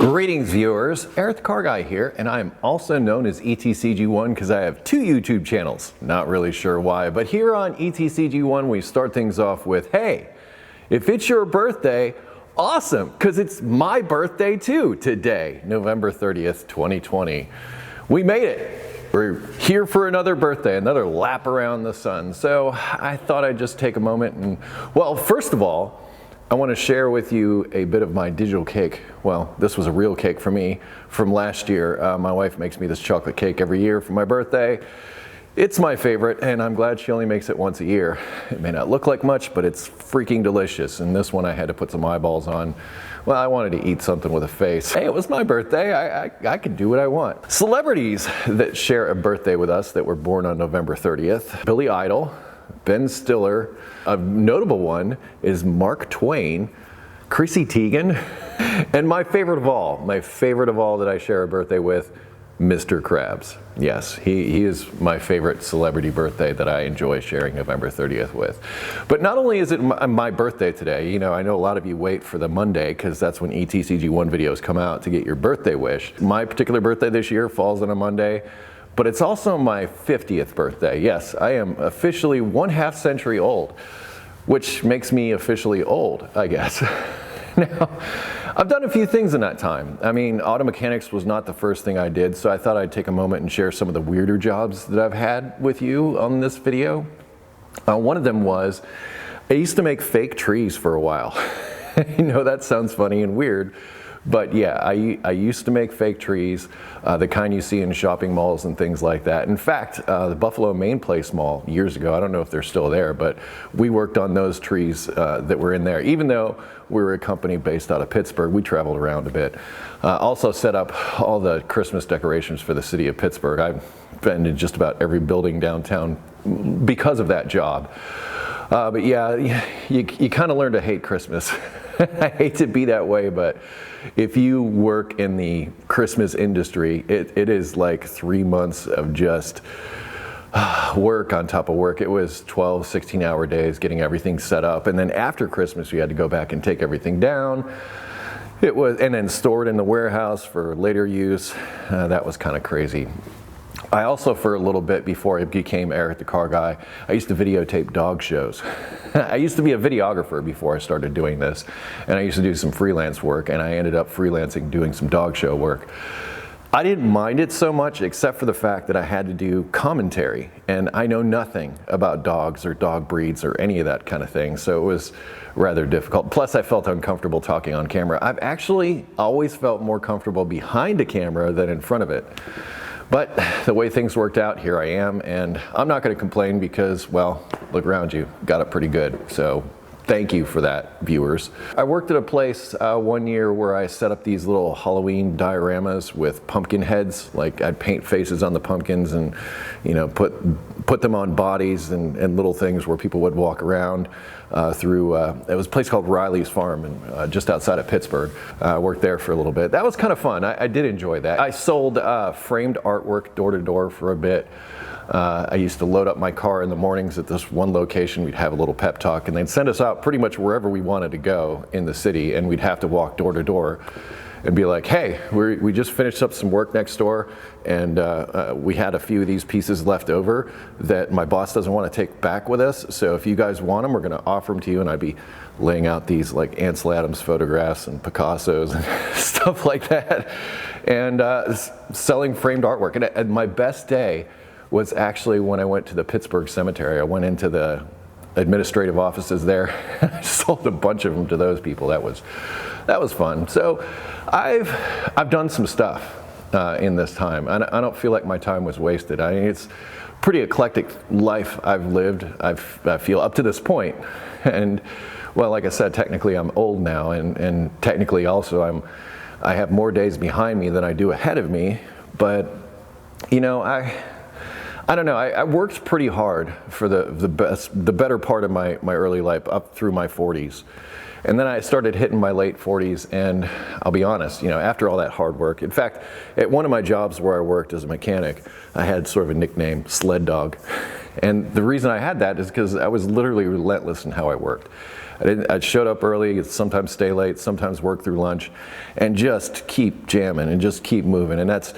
Greetings viewers, Eric the Car Guy here, and I am also known as ETCG1 because I have two YouTube channels. Not really sure why, but here on ETCG1 we start things off with, hey, if it's your birthday, awesome, because it's my birthday too today, November 30th, 2020. We made it. We're here for another birthday, another lap around the sun. So I thought I'd just take a moment and, well, first of all, I want to share with you a bit of my digital cake. Well, this was a real cake for me from last year. My wife makes me this chocolate cake every year for my birthday. It's my favorite, and I'm glad she only makes it once a year. It may not look like much, but it's freaking delicious. And this one I had to put some eyeballs on. Well, I wanted to eat something with a face. Hey, it was my birthday. I could do what I want. Celebrities that share a birthday with us that were born on November 30th. Billy Idol, Ben Stiller. A notable one is Mark Twain, Chrissy Teigen, and my favorite of all that I share a birthday with, Mr. Krabs. Yes, he is my favorite celebrity birthday that I enjoy sharing November 30th with. But not only is it my birthday today, you know, I know a lot of you wait for the Monday because that's when ETCG1 videos come out to get your birthday wish. My particular birthday this year falls on a Monday. But it's also my 50th birthday. Yes, I am officially 1/2 century old, which makes me officially old, I guess. Now, I've done a few things in that time. I mean, auto mechanics was not the first thing I did, so I thought I'd take a moment and share some of the weirder jobs that I've had with you on this video. One of them was, I used to make fake trees for a while. You know, that sounds funny and weird. But yeah, I used to make fake trees, the kind you see in shopping malls and things like that. In fact, the Buffalo Main Place Mall years ago, I don't know if they're still there, but we worked on those trees that were in there. Even though we were a company based out of Pittsburgh, we traveled around a bit. Also set up all the Christmas decorations for the city of Pittsburgh. I've been in just about every building downtown because of that job. But yeah, you kind of learn to hate Christmas. I hate to be that way, but if you work in the Christmas industry, it is like 3 months of just work on top of work. It was 12, 16-hour days getting everything set up. And then after Christmas, we had to go back and take everything down. And then store it in the warehouse for later use. That was kind of crazy. I also, for a little bit before I became Eric the Car Guy, I used to videotape dog shows. I used to be a videographer before I started doing this, and I used to do some freelance work, and I ended up freelancing doing some dog show work. I didn't mind it so much, except for the fact that I had to do commentary, and I know nothing about dogs or dog breeds or any of that kind of thing, so it was rather difficult. Plus, I felt uncomfortable talking on camera. I've actually always felt more comfortable behind a camera than in front of it. But the way things worked out, here I am, and I'm not going to complain because, well, look around you, got it pretty good. So thank you for that, viewers. I worked at a place one year where I set up these little Halloween dioramas with pumpkin heads. Like, I'd paint faces on the pumpkins and, you know, put them on bodies and little things where people would walk around through, it was a place called Riley's Farm and just outside of Pittsburgh. I worked there for a little bit. That was kind of fun. I did enjoy that. I sold framed artwork door to door for a bit. I used to load up my car in the mornings at this one location. We'd have a little pep talk, and they'd send us out pretty much wherever we wanted to go in the city, and we'd have to walk door to door and be like, hey, we just finished up some work next door, and we had a few of these pieces left over that my boss doesn't want to take back with us, so if you guys want them, we're going to offer them to you. And I'd be laying out these like Ansel Adams photographs and Picassos and stuff like that, and selling framed artwork. And my best day was actually when I went to the Pittsburgh Cemetery. I went into the administrative offices there. I sold a bunch of them to those people. That was fun. So I've done some stuff in this time. I don't feel like my time was wasted. I mean, it's pretty eclectic life I've lived, I feel, up to this point. And well, like I said, technically I'm old now, and technically also I have more days behind me than I do ahead of me. But you know, I don't know, I worked pretty hard for the better part of my early life, up through my 40s. And then I started hitting my late 40s, and I'll be honest, you know, after all that hard work, in fact, at one of my jobs where I worked as a mechanic, I had sort of a nickname, Sled Dog. And the reason I had that is because I was literally relentless in how I worked. I showed up early, sometimes stay late, sometimes work through lunch, and just keep jamming and just keep moving. And that's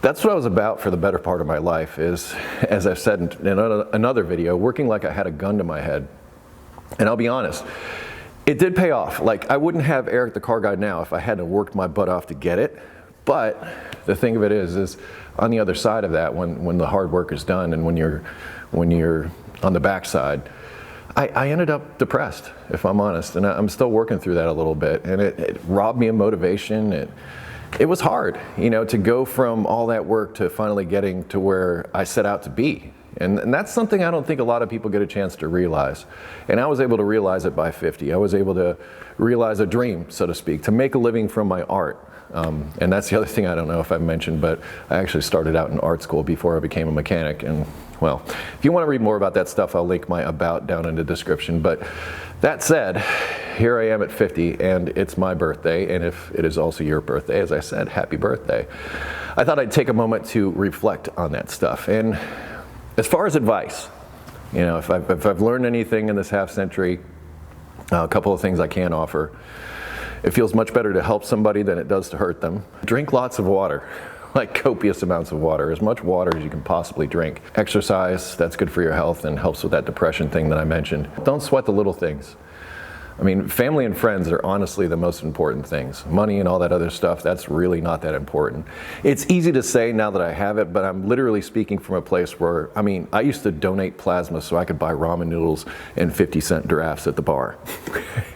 what I was about for the better part of my life, is, as I've said in another video, working like I had a gun to my head. And I'll be honest, it did pay off. Like, I wouldn't have Eric the Car Guy now if I hadn't worked my butt off to get it. But the thing of it is on the other side of that, when the hard work is done and when you're on the backside, I ended up depressed, if I'm honest, and I'm still working through that a little bit. And it robbed me of motivation. It was hard, to go from all that work to finally getting to where I set out to be. And that's something I don't think a lot of people get a chance to realize. And I was able to realize it by 50. I was able to realize a dream, so to speak, to make a living from my art. And that's the other thing I don't know if I've mentioned, but I actually started out in art school before I became a mechanic. And well, if you want to read more about that stuff, I'll link my about down in the description. But that said, here I am at 50, and it's my birthday. And if it is also your birthday, as I said, happy birthday. I thought I'd take a moment to reflect on that stuff. And as far as advice, if I've learned anything in this half century, a couple of things I can offer. It feels much better to help somebody than it does to hurt them. Drink lots of water, like copious amounts of water, as much water as you can possibly drink. Exercise, that's good for your health and helps with that depression thing that I mentioned. Don't sweat the little things. I mean, family and friends are honestly the most important things. Money and all that other stuff, that's really not that important. It's easy to say now that I have it, but I'm literally speaking from a place where, I used to donate plasma so I could buy ramen noodles and 50-cent drafts at the bar.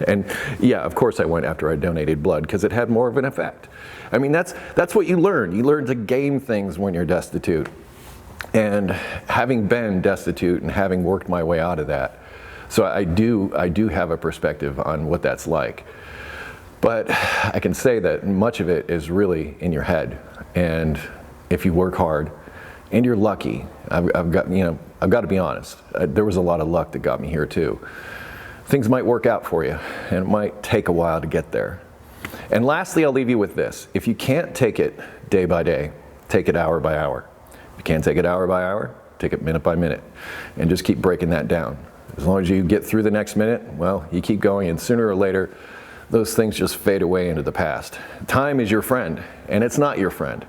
And yeah, of course I went after I donated blood because it had more of an effect. That's what you learn. You learn to game things when you're destitute. And having been destitute and having worked my way out of that, so I do have a perspective on what that's like. But I can say that much of it is really in your head. And if you work hard and you're lucky, I've got to be honest, there was a lot of luck that got me here too. Things might work out for you, and it might take a while to get there. And lastly, I'll leave you with this. If you can't take it day by day, take it hour by hour. If you can't take it hour by hour, take it minute by minute, and just keep breaking that down. As long as you get through the next minute, well, you keep going, and sooner or later, those things just fade away into the past. Time is your friend, and it's not your friend,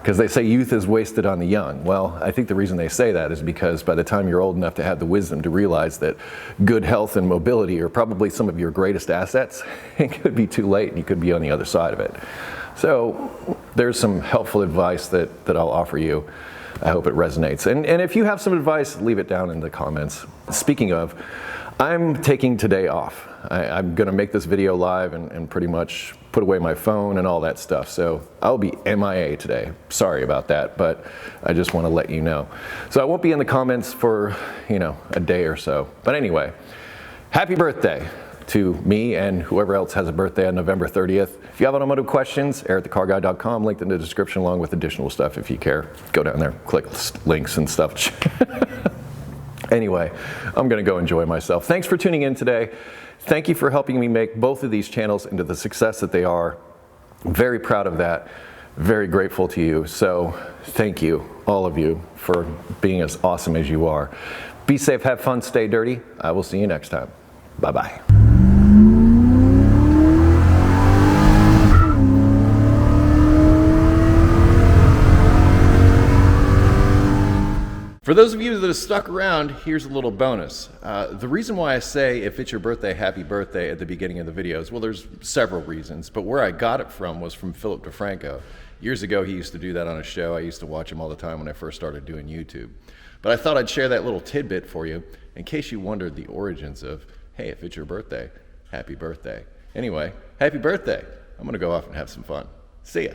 because they say youth is wasted on the young. Well, I think the reason they say that is because by the time you're old enough to have the wisdom to realize that good health and mobility are probably some of your greatest assets, it could be too late, and you could be on the other side of it. So there's some helpful advice that I'll offer you. I hope it resonates. And if you have some advice, leave it down in the comments. Speaking of, I'm taking today off. I'm going to make this video live and pretty much put away my phone and all that stuff. So I'll be MIA today. Sorry about that, but I just want to let you know. So I won't be in the comments for, a day or so. But anyway, happy birthday to me and whoever else has a birthday on November 30th. If you have automotive questions, ericthecarguy.com, linked in the description along with additional stuff if you care. Go down there, click links and stuff. Anyway, I'm gonna go enjoy myself. Thanks for tuning in today. Thank you for helping me make both of these channels into the success that they are. I'm very proud of that, very grateful to you. So thank you, all of you, for being as awesome as you are. Be safe, have fun, stay dirty. I will see you next time. Bye-bye. For those of you that have stuck around, here's a little bonus. The reason why I say if it's your birthday, happy birthday at the beginning of the videos, well, there's several reasons, but where I got it from was from Philip DeFranco. Years ago, he used to do that on a show. I used to watch him all the time when I first started doing YouTube. But I thought I'd share that little tidbit for you in case you wondered the origins of, hey, if it's your birthday, happy birthday. Anyway, happy birthday. I'm gonna go off and have some fun. See ya.